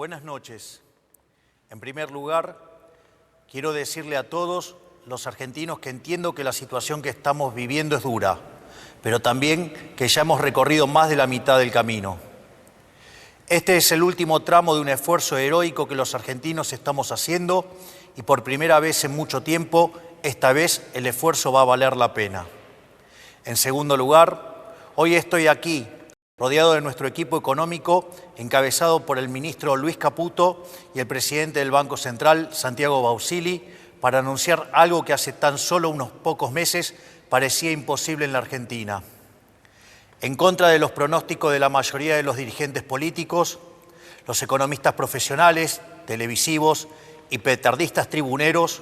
Buenas noches. En primer lugar, quiero decirle a todos los argentinos que entiendo que la situación que estamos viviendo es dura, pero también que ya hemos recorrido más de la mitad del camino. Este es el último tramo de un esfuerzo heroico que los argentinos estamos haciendo y por primera vez en mucho tiempo, esta vez el esfuerzo va a valer la pena. En segundo lugar, hoy estoy aquí, rodeado de nuestro equipo económico, encabezado por el ministro Luis Caputo y el presidente del Banco Central, Santiago Bausili, para anunciar algo que hace tan solo unos pocos meses parecía imposible en la Argentina. En contra de los pronósticos de la mayoría de los dirigentes políticos, los economistas profesionales, televisivos y petardistas tribuneros,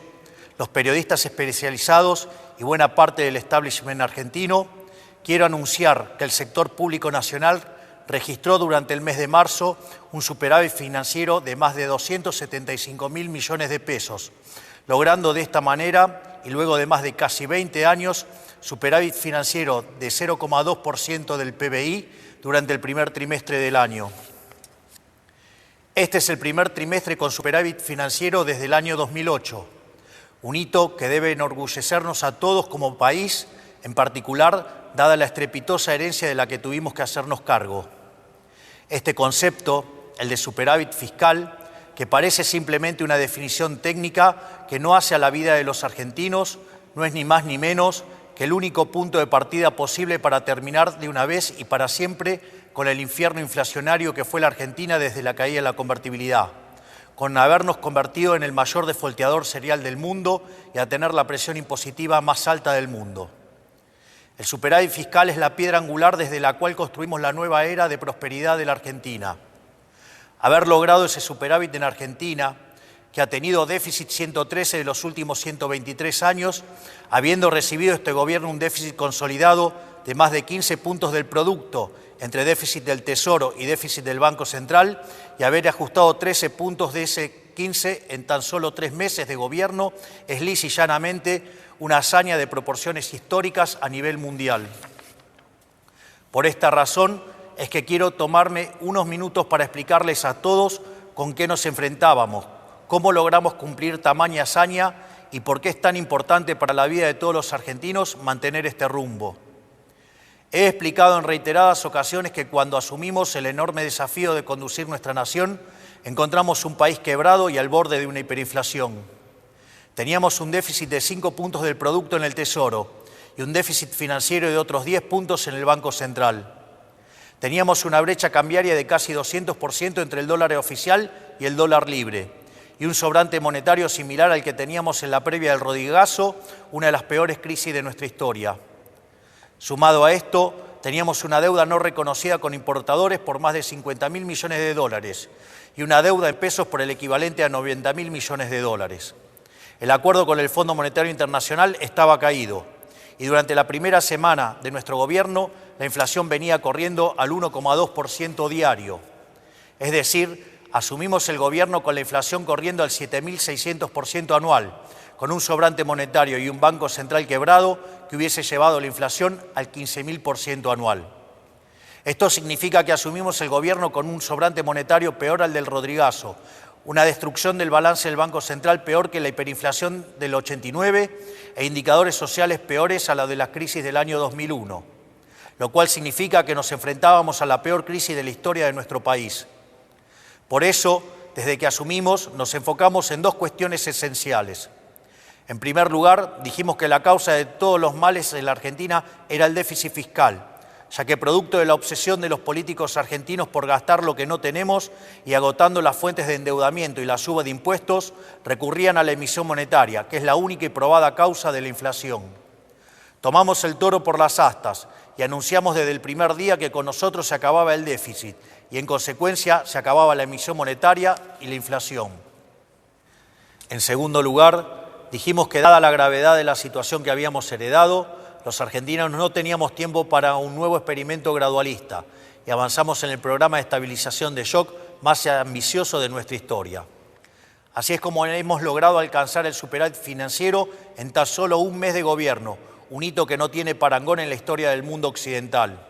los periodistas especializados y buena parte del establishment argentino, quiero anunciar que el sector público nacional registró durante el mes de marzo un superávit financiero de más de 275.000 millones de pesos, logrando de esta manera, y luego de más de casi 20 años, superávit financiero de 0,2% del PBI durante el primer trimestre del año. Este es el primer trimestre con superávit financiero desde el año 2008, un hito que debe enorgullecernos a todos como país, en particular dada la estrepitosa herencia de la que tuvimos que hacernos cargo. Este concepto, el de superávit fiscal, que parece simplemente una definición técnica que no hace a la vida de los argentinos, no es ni más ni menos que el único punto de partida posible para terminar de una vez y para siempre con el infierno inflacionario que fue la Argentina desde la caída de la convertibilidad, con habernos convertido en el mayor defolteador serial del mundo y a tener la presión impositiva más alta del mundo. El superávit fiscal es la piedra angular desde la cual construimos la nueva era de prosperidad de la Argentina. Haber logrado ese superávit en Argentina, que ha tenido déficit 113 de los últimos 123 años, habiendo recibido este gobierno un déficit consolidado de más de 15 puntos del producto, entre déficit del Tesoro y déficit del Banco Central, y haber ajustado 13 puntos de ese 15 en tan solo 3 meses de gobierno, es lisa y llanamente una hazaña de proporciones históricas a nivel mundial. Por esta razón es que quiero tomarme unos minutos para explicarles a todos con qué nos enfrentábamos, cómo logramos cumplir tamaña hazaña y por qué es tan importante para la vida de todos los argentinos mantener este rumbo. He explicado en reiteradas ocasiones que cuando asumimos el enorme desafío de conducir nuestra nación, encontramos un país quebrado y al borde de una hiperinflación. Teníamos un déficit de 5 puntos del producto en el Tesoro y un déficit financiero de otros 10 puntos en el Banco Central. Teníamos una brecha cambiaria de casi 200% entre el dólar oficial y el dólar libre y un sobrante monetario similar al que teníamos en la previa del Rodrigazo, una de las peores crisis de nuestra historia. Sumado a esto, teníamos una deuda no reconocida con importadores por más de 50.000 millones de dólares y una deuda en pesos por el equivalente a 90.000 millones de dólares. El acuerdo con el Fondo Monetario Internacional estaba caído y durante la primera semana de nuestro gobierno la inflación venía corriendo al 1,2% diario. Es decir, asumimos el gobierno con la inflación corriendo al 7.600% anual, con un sobrante monetario y un Banco Central quebrado que hubiese llevado la inflación al 15.000% anual. Esto significa que asumimos el gobierno con un sobrante monetario peor al del Rodrigazo, una destrucción del balance del Banco Central peor que la hiperinflación del 89 e indicadores sociales peores a la de la crisis del año 2001, lo cual significa que nos enfrentábamos a la peor crisis de la historia de nuestro país. Por eso, desde que asumimos, nos enfocamos en dos cuestiones esenciales. En primer lugar, dijimos que la causa de todos los males en la Argentina era el déficit fiscal, ya que producto de la obsesión de los políticos argentinos por gastar lo que no tenemos y agotando las fuentes de endeudamiento y la suba de impuestos, recurrían a la emisión monetaria, que es la única y probada causa de la inflación. Tomamos el toro por las astas y anunciamos desde el primer día que con nosotros se acababa el déficit y en consecuencia se acababa la emisión monetaria y la inflación. En segundo lugar, dijimos que dada la gravedad de la situación que habíamos heredado, los argentinos no teníamos tiempo para un nuevo experimento gradualista y avanzamos en el programa de estabilización de shock más ambicioso de nuestra historia. Así es como hemos logrado alcanzar el superávit financiero en tan solo un mes de gobierno, un hito que no tiene parangón en la historia del mundo occidental.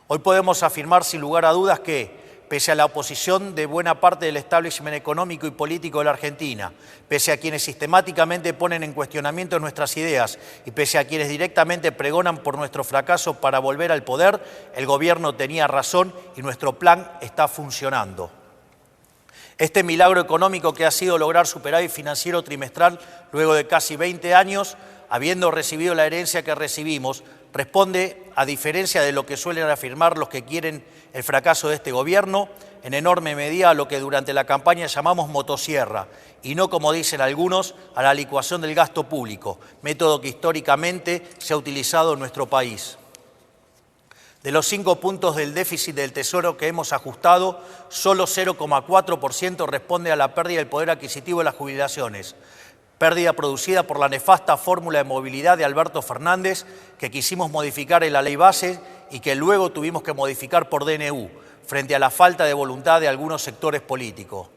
Hoy podemos afirmar sin lugar a dudas que, pese a la oposición de buena parte del establishment económico y político de la Argentina, pese a quienes sistemáticamente ponen en cuestionamiento nuestras ideas y pese a quienes directamente pregonan por nuestro fracaso para volver al poder, el gobierno tenía razón y nuestro plan está funcionando. Este milagro económico que ha sido lograr superávit financiero trimestral luego de casi 20 años, habiendo recibido la herencia que recibimos, responde, a diferencia de lo que suelen afirmar los que quieren el fracaso de este gobierno, en enorme medida a lo que durante la campaña llamamos motosierra, y no, como dicen algunos, a la licuación del gasto público, método que históricamente se ha utilizado en nuestro país. De los 5 puntos del déficit del Tesoro que hemos ajustado, solo 0,4% responde a la pérdida del poder adquisitivo de las jubilaciones, pérdida producida por la nefasta fórmula de movilidad de Alberto Fernández que quisimos modificar en la ley base y que luego tuvimos que modificar por DNU, frente a la falta de voluntad de algunos sectores políticos.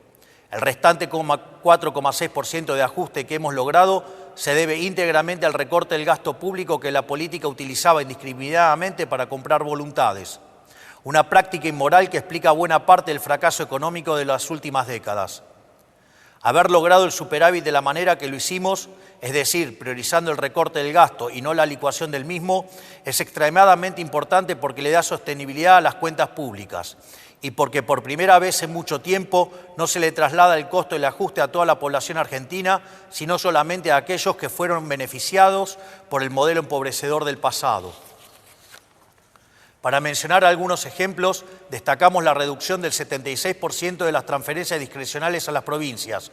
El restante 4,6% de ajuste que hemos logrado se debe íntegramente al recorte del gasto público que la política utilizaba indiscriminadamente para comprar voluntades. Una práctica inmoral que explica buena parte del fracaso económico de las últimas décadas. Haber logrado el superávit de la manera que lo hicimos, es decir, priorizando el recorte del gasto y no la licuación del mismo, es extremadamente importante porque le da sostenibilidad a las cuentas públicas y porque por primera vez en mucho tiempo no se le traslada el costo del ajuste a toda la población argentina, sino solamente a aquellos que fueron beneficiados por el modelo empobrecedor del pasado. Para mencionar algunos ejemplos, destacamos la reducción del 76% de las transferencias discrecionales a las provincias,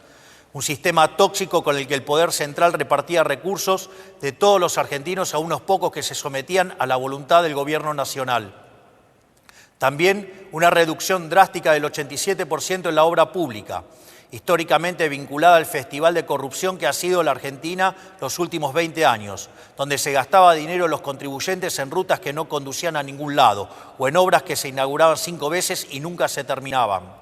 un sistema tóxico con el que el Poder Central repartía recursos de todos los argentinos a unos pocos que se sometían a la voluntad del Gobierno nacional. También una reducción drástica del 87% en la obra pública, históricamente vinculada al festival de corrupción que ha sido la Argentina los últimos 20 años, donde se gastaba dinero de los contribuyentes en rutas que no conducían a ningún lado o en obras que se inauguraban 5 veces y nunca se terminaban.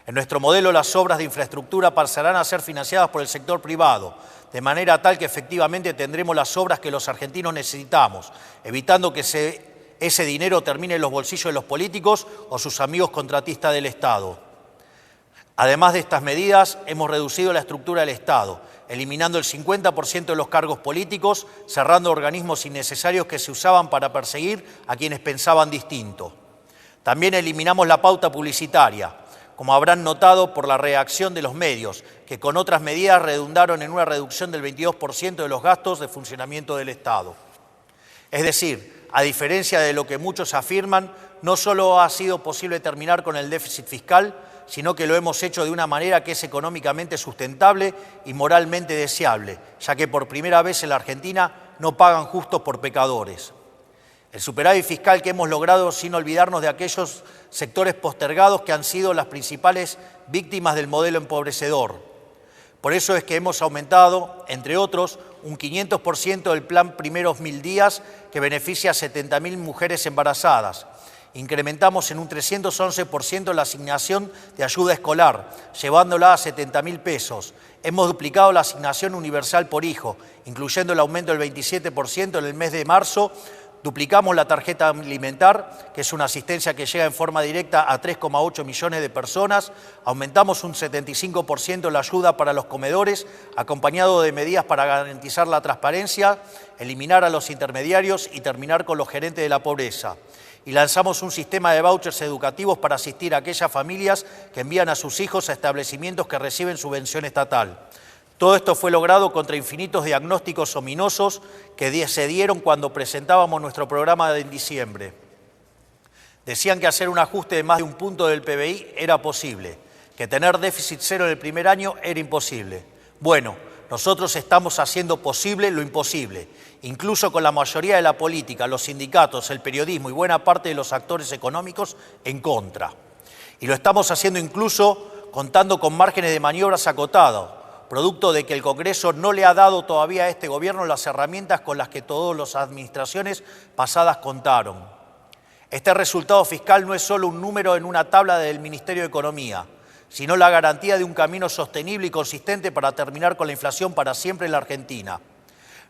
En nuestro modelo, las obras de infraestructura pasarán a ser financiadas por el sector privado, de manera tal que efectivamente tendremos las obras que los argentinos necesitamos, evitando que ese dinero termine en los bolsillos de los políticos o sus amigos contratistas del Estado. Además de estas medidas, hemos reducido la estructura del Estado, eliminando el 50% de los cargos políticos, cerrando organismos innecesarios que se usaban para perseguir a quienes pensaban distinto. También eliminamos la pauta publicitaria, como habrán notado por la reacción de los medios, que con otras medidas redundaron en una reducción del 22% de los gastos de funcionamiento del Estado. Es decir, a diferencia de lo que muchos afirman, no solo ha sido posible terminar con el déficit fiscal, sino que lo hemos hecho de una manera que es económicamente sustentable y moralmente deseable, ya que por primera vez en la Argentina no pagan justos por pecadores. El superávit fiscal que hemos logrado sin olvidarnos de aquellos sectores postergados que han sido las principales víctimas del modelo empobrecedor. Por eso es que hemos aumentado, entre otros, un 500% del plan Primeros 1000 días que beneficia a 70.000 mujeres embarazadas. Incrementamos en un 311% la asignación de ayuda escolar, llevándola a 70.000 pesos. Hemos duplicado la asignación universal por hijo, incluyendo el aumento del 27% en el mes de marzo. Duplicamos la tarjeta alimentar, que es una asistencia que llega en forma directa a 3,8 millones de personas. Aumentamos un 75% la ayuda para los comedores, acompañado de medidas para garantizar la transparencia, eliminar a los intermediarios y terminar con los gerentes de la pobreza. Y lanzamos un sistema de vouchers educativos para asistir a aquellas familias que envían a sus hijos a establecimientos que reciben subvención estatal. Todo esto fue logrado contra infinitos diagnósticos ominosos que se dieron cuando presentábamos nuestro programa en diciembre. Decían que hacer un ajuste de más de 1 punto del PBI era posible, que tener déficit cero en el primer año era imposible. Bueno, nosotros estamos haciendo posible lo imposible, incluso con la mayoría de la política, los sindicatos, el periodismo y buena parte de los actores económicos en contra. Y lo estamos haciendo incluso contando con márgenes de maniobras acotados, producto de que el Congreso no le ha dado todavía a este gobierno las herramientas con las que todas las administraciones pasadas contaron. Este resultado fiscal no es solo un número en una tabla del Ministerio de Economía, sino la garantía de un camino sostenible y consistente para terminar con la inflación para siempre en la Argentina.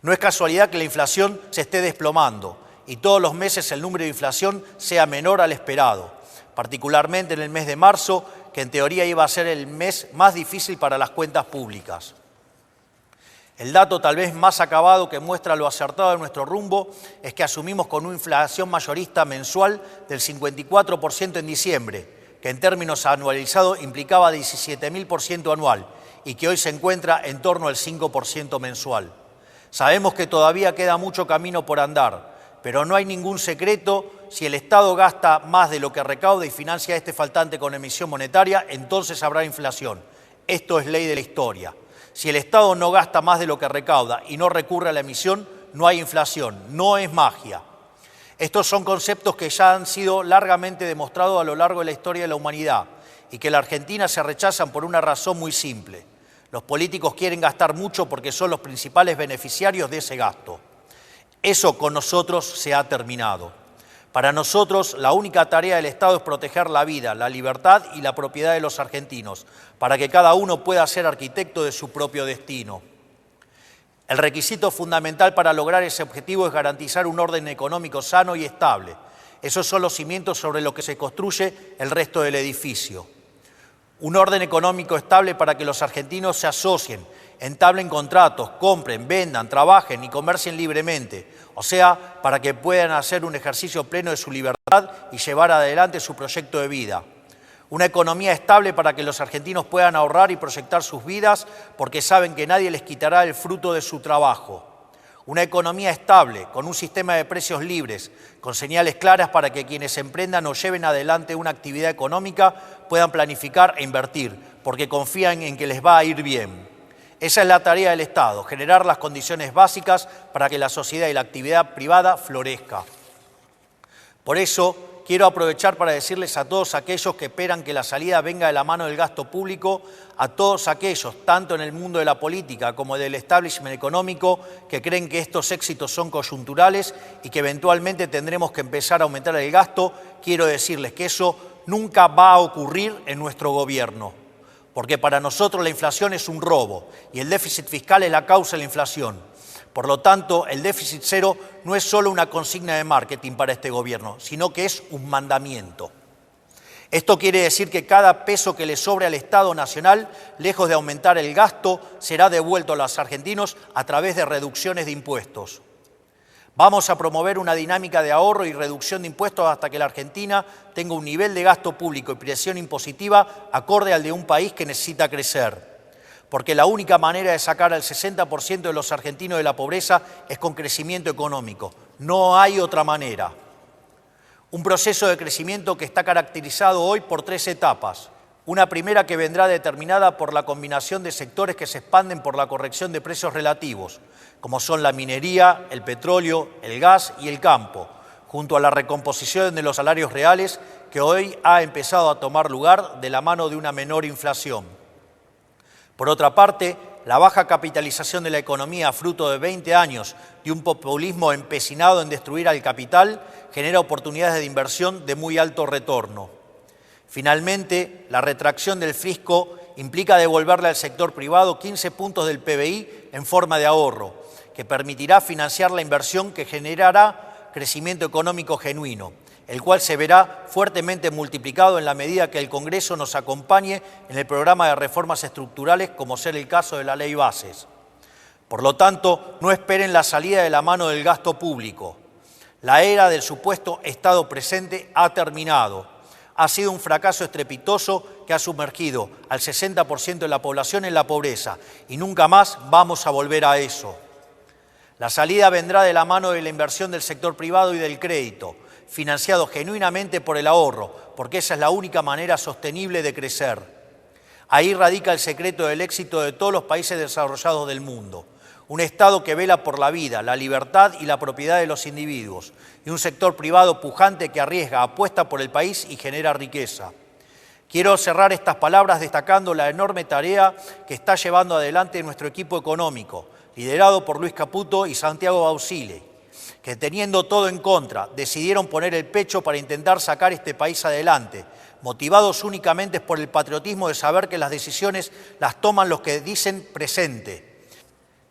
No es casualidad que la inflación se esté desplomando y todos los meses el número de inflación sea menor al esperado. particularmente en el mes de marzo, que en teoría iba a ser el mes más difícil para las cuentas públicas. El dato tal vez más acabado que muestra lo acertado de nuestro rumbo es que asumimos con una inflación mayorista mensual del 54% en diciembre, que en términos anualizados implicaba 17.000% anual y que hoy se encuentra en torno al 5% mensual. Sabemos que todavía queda mucho camino por andar, pero no hay ningún secreto: si el Estado gasta más de lo que recauda y financia este faltante con emisión monetaria, entonces habrá inflación. Esto es ley de la historia. Si el Estado no gasta más de lo que recauda y no recurre a la emisión, no hay inflación, no es magia. Estos son conceptos que ya han sido largamente demostrados a lo largo de la historia de la humanidad y que en la Argentina se rechazan por una razón muy simple. Los políticos quieren gastar mucho porque son los principales beneficiarios de ese gasto. Eso con nosotros se ha terminado. Para nosotros, la única tarea del Estado es proteger la vida, la libertad y la propiedad de los argentinos, para que cada uno pueda ser arquitecto de su propio destino. El requisito fundamental para lograr ese objetivo es garantizar un orden económico sano y estable. Esos son los cimientos sobre los que se construye el resto del edificio. Un orden económico estable para que los argentinos se asocien, entablen contratos, compren, vendan, trabajen y comercien libremente, o sea, para que puedan hacer un ejercicio pleno de su libertad y llevar adelante su proyecto de vida. Una economía estable para que los argentinos puedan ahorrar y proyectar sus vidas porque saben que nadie les quitará el fruto de su trabajo. Una economía estable, con un sistema de precios libres, con señales claras para que quienes emprendan o lleven adelante una actividad económica puedan planificar e invertir, porque confían en que les va a ir bien. Esa es la tarea del Estado: generar las condiciones básicas para que la sociedad y la actividad privada florezca. Por eso, quiero aprovechar para decirles a todos aquellos que esperan que la salida venga de la mano del gasto público, a todos aquellos, tanto en el mundo de la política como del establishment económico, que creen que estos éxitos son coyunturales y que eventualmente tendremos que empezar a aumentar el gasto, quiero decirles que eso nunca va a ocurrir en nuestro gobierno. Porque para nosotros la inflación es un robo y el déficit fiscal es la causa de la inflación. Por lo tanto, el déficit cero no es solo una consigna de marketing para este gobierno, sino que es un mandamiento. Esto quiere decir que cada peso que le sobre al Estado Nacional, lejos de aumentar el gasto, será devuelto a los argentinos a través de reducciones de impuestos. Vamos a promover una dinámica de ahorro y reducción de impuestos hasta que la Argentina tenga un nivel de gasto público y presión impositiva acorde al de un país que necesita crecer. Porque la única manera de sacar al 60% de los argentinos de la pobreza es con crecimiento económico. No hay otra manera. Un proceso de crecimiento que está caracterizado hoy por 3 etapas. Una primera que vendrá determinada por la combinación de sectores que se expanden por la corrección de precios relativos, como son la minería, el petróleo, el gas y el campo, junto a la recomposición de los salarios reales que hoy ha empezado a tomar lugar de la mano de una menor inflación. Por otra parte, la baja capitalización de la economía, fruto de 20 años de un populismo empecinado en destruir al capital, genera oportunidades de inversión de muy alto retorno. Finalmente, la retracción del fisco implica devolverle al sector privado 15 puntos del PBI en forma de ahorro, que permitirá financiar la inversión que generará crecimiento económico genuino, el cual se verá fuertemente multiplicado en la medida que el Congreso nos acompañe en el programa de reformas estructurales, como ser el caso de la Ley Bases. Por lo tanto, no esperen la salida de la mano del gasto público. La era del supuesto Estado presente ha terminado. Ha sido un fracaso estrepitoso que ha sumergido al 60% de la población en la pobreza y nunca más vamos a volver a eso. La salida vendrá de la mano de la inversión del sector privado y del crédito, financiado genuinamente por el ahorro, porque esa es la única manera sostenible de crecer. Ahí radica el secreto del éxito de todos los países desarrollados del mundo. Un Estado que vela por la vida, la libertad y la propiedad de los individuos, y un sector privado pujante que arriesga, apuesta por el país y genera riqueza. Quiero cerrar estas palabras destacando la enorme tarea que está llevando adelante nuestro equipo económico, liderado por Luis Caputo y Santiago Bausile, que teniendo todo en contra, decidieron poner el pecho para intentar sacar este país adelante, motivados únicamente por el patriotismo de saber que las decisiones las toman los que dicen presente.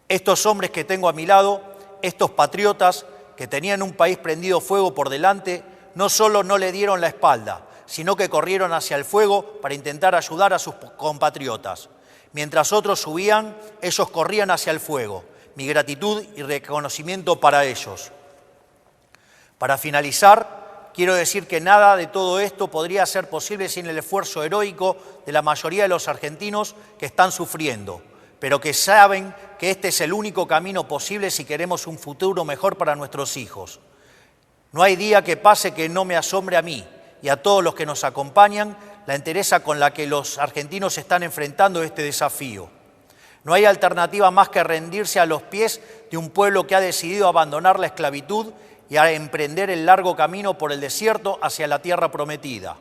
Estos hombres que tengo a mi lado, estos patriotas que tenían un país prendido fuego por delante, no solo no le dieron la espalda, sino que corrieron hacia el fuego para intentar ayudar a sus compatriotas. Mientras otros subían, ellos corrían hacia el fuego. Mi gratitud y reconocimiento para ellos. Para finalizar, quiero decir que nada de todo esto podría ser posible sin el esfuerzo heroico de la mayoría de los argentinos que están sufriendo, pero que saben que este es el único camino posible si queremos un futuro mejor para nuestros hijos. No hay día que pase que no me asombre a mí y a todos los que nos acompañan la entereza con la que los argentinos están enfrentando este desafío. No hay alternativa más que rendirse a los pies de un pueblo que ha decidido abandonar la esclavitud y a emprender el largo camino por el desierto hacia la tierra prometida.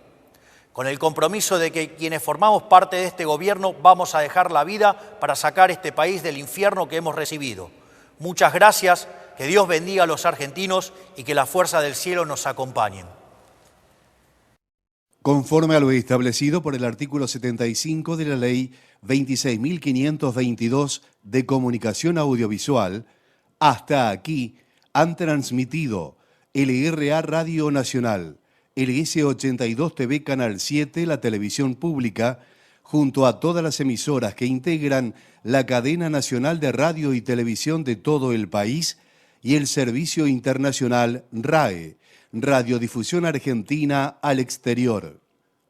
Con el compromiso de que quienes formamos parte de este gobierno vamos a dejar la vida para sacar este país del infierno que hemos recibido. Muchas gracias, que Dios bendiga a los argentinos y que la fuerza del cielo nos acompañen. Conforme a lo establecido por el artículo 75 de la Ley 26.522 de Comunicación Audiovisual, hasta aquí han transmitido LRA Radio Nacional, el S82 TV Canal 7, la televisión pública, junto a todas las emisoras que integran la cadena nacional de radio y televisión de todo el país, y el servicio internacional RAE, Radiodifusión Argentina al Exterior.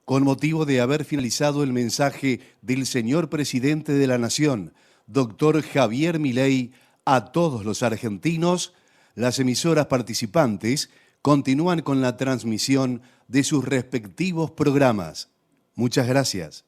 Con motivo de haber finalizado el mensaje del señor Presidente de la Nación, doctor Javier Milei, a todos los argentinos, las emisoras participantes continúan con la transmisión de sus respectivos programas. Muchas gracias.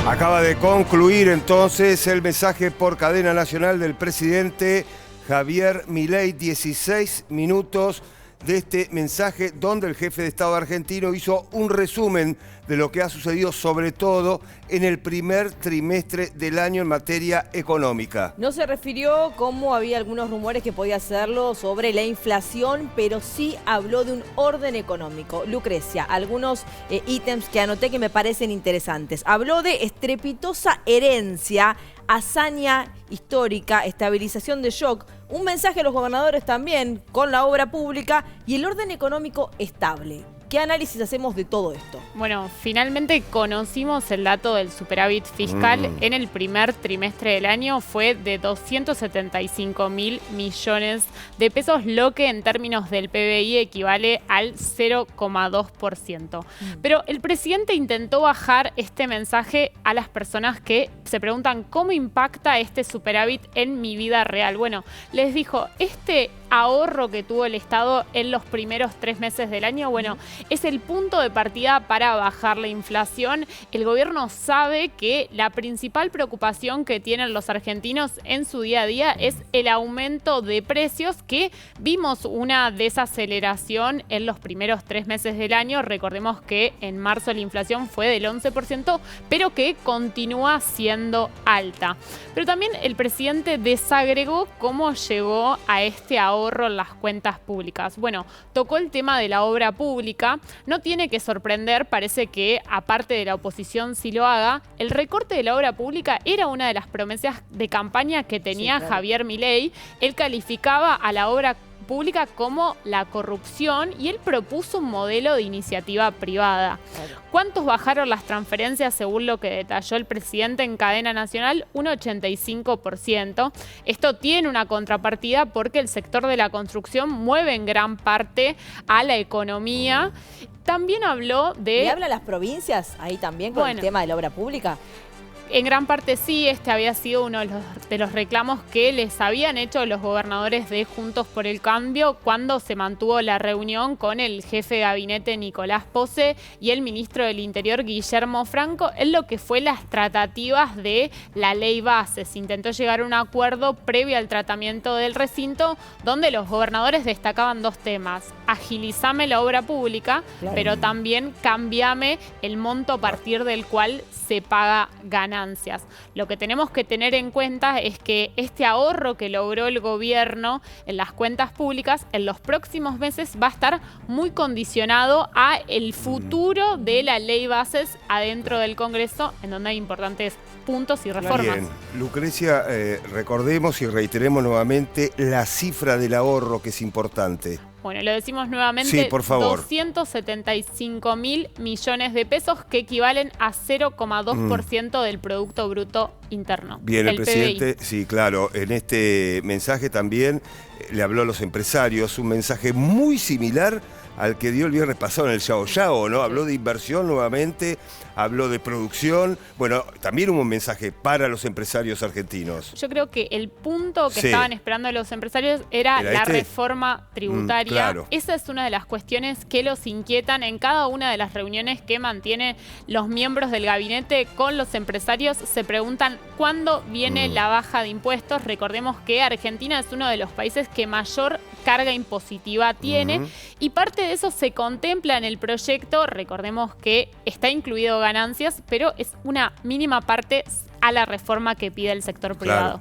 Acaba de concluir entonces el mensaje por cadena nacional del presidente Javier Milei, 16 minutos de este mensaje donde el jefe de Estado argentino hizo un resumen de lo que ha sucedido sobre todo en el primer trimestre del año en materia económica. No se refirió, como había algunos rumores que podía hacerlo, sobre la inflación, pero sí habló de un orden económico. Lucrecia, algunos ítems que anoté que me parecen interesantes. Habló de estrepitosa herencia, hazaña histórica, estabilización de shock, un mensaje a los gobernadores también con la obra pública y el orden económico estable. ¿Qué análisis hacemos de todo esto? Bueno, finalmente conocimos el dato del superávit fiscal en el primer trimestre del año. Fue de 275.000 millones de pesos, lo que en términos del PBI equivale al 0,2%. Pero el presidente intentó bajar este mensaje a las personas que se preguntan cómo impacta este superávit en mi vida real. Bueno, les dijo, este ahorro que tuvo el Estado en los primeros 3 meses del año, bueno, es el punto de partida para bajar la inflación. El gobierno sabe que la principal preocupación que tienen los argentinos en su día a día es el aumento de precios, que vimos una desaceleración en los primeros 3 meses del año. Recordemos que en marzo la inflación fue del 11%, pero que continúa siendo alta. Pero también el presidente desagregó cómo llegó a este ahorro en las cuentas públicas. Bueno, tocó el tema de la obra pública. No tiene que sorprender, parece que aparte de la oposición sí lo haga. El recorte de la obra pública era una de las promesas de campaña que tenía Javier Milei. Él calificaba a la obra pública como la corrupción y él propuso un modelo de iniciativa privada. ¿Cuántos bajaron las transferencias según lo que detalló el presidente en cadena nacional? Un 85%. Esto tiene una contrapartida porque el sector de la construcción mueve en gran parte a la economía. También habló de... ¿Le habla a las provincias ahí también con el tema de la obra pública? En gran parte sí, este había sido uno de los reclamos que les habían hecho los gobernadores de Juntos por el Cambio cuando se mantuvo la reunión con el jefe de gabinete Nicolás Posse y el ministro del Interior Guillermo Franco en lo que fue las tratativas de la ley base. Se intentó llegar a un acuerdo previo al tratamiento del recinto donde los gobernadores destacaban dos temas: agilizame la obra pública, pero también cambiame el monto a partir del cual se paga ganancias. Lo que tenemos que tener en cuenta es que este ahorro que logró el gobierno en las cuentas públicas en los próximos meses va a estar muy condicionado a el futuro de la ley bases adentro del Congreso, en donde hay importantes puntos y reformas. Bien, Lucrecia, recordemos y reiteremos nuevamente la cifra del ahorro, que es importante. Bueno, lo decimos nuevamente, sí, por favor. 275.000 millones de pesos, que equivalen a 0,2% del Producto Bruto Interno. Bien, el presidente, PBI. sí, claro, en este mensaje también le habló a los empresarios, un mensaje muy similar al que dio el viernes pasado en el Yao Yao, ¿no? Habló de inversión nuevamente, habló de producción. Bueno, también hubo un mensaje para los empresarios argentinos. Yo creo que el punto que estaban esperando los empresarios era la reforma tributaria. Claro. Esa es una de las cuestiones que los inquietan en cada una de las reuniones que mantienen los miembros del gabinete con los empresarios. Se preguntan cuándo viene la baja de impuestos. Recordemos que Argentina es uno de los países que mayor carga impositiva tiene y parte de eso se contempla en el proyecto. Recordemos que está incluido ganancias, pero es una mínima parte a la reforma que pide el sector privado.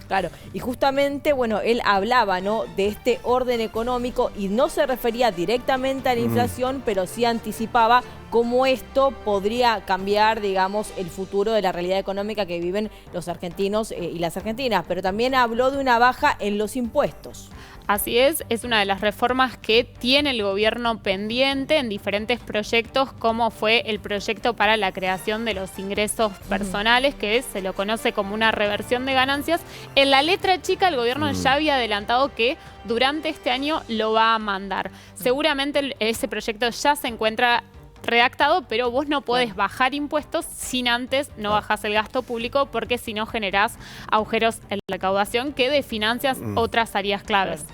Claro, y justamente, bueno, él hablaba, ¿no?, de este orden económico y no se refería directamente a la inflación, pero sí anticipaba cómo esto podría cambiar, digamos, el futuro de la realidad económica que viven los argentinos y las argentinas, pero también habló de una baja en los impuestos. Así es una de las reformas que tiene el gobierno pendiente en diferentes proyectos, como fue el proyecto para la creación de los ingresos personales, que se lo conoce como una reversión de ganancias. En la letra chica el gobierno ya había adelantado que durante este año lo va a mandar. Seguramente ese proyecto ya se encuentra redactado, pero vos no podés bajar impuestos sin antes no bajás el gasto público, porque si no generás agujeros en la recaudación que desfinancias otras áreas claves.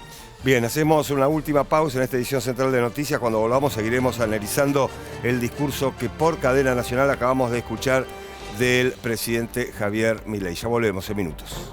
Bien, hacemos una última pausa en esta edición central de noticias. Cuando volvamos seguiremos analizando el discurso que por cadena nacional acabamos de escuchar del presidente Javier Milei. Ya volvemos en minutos.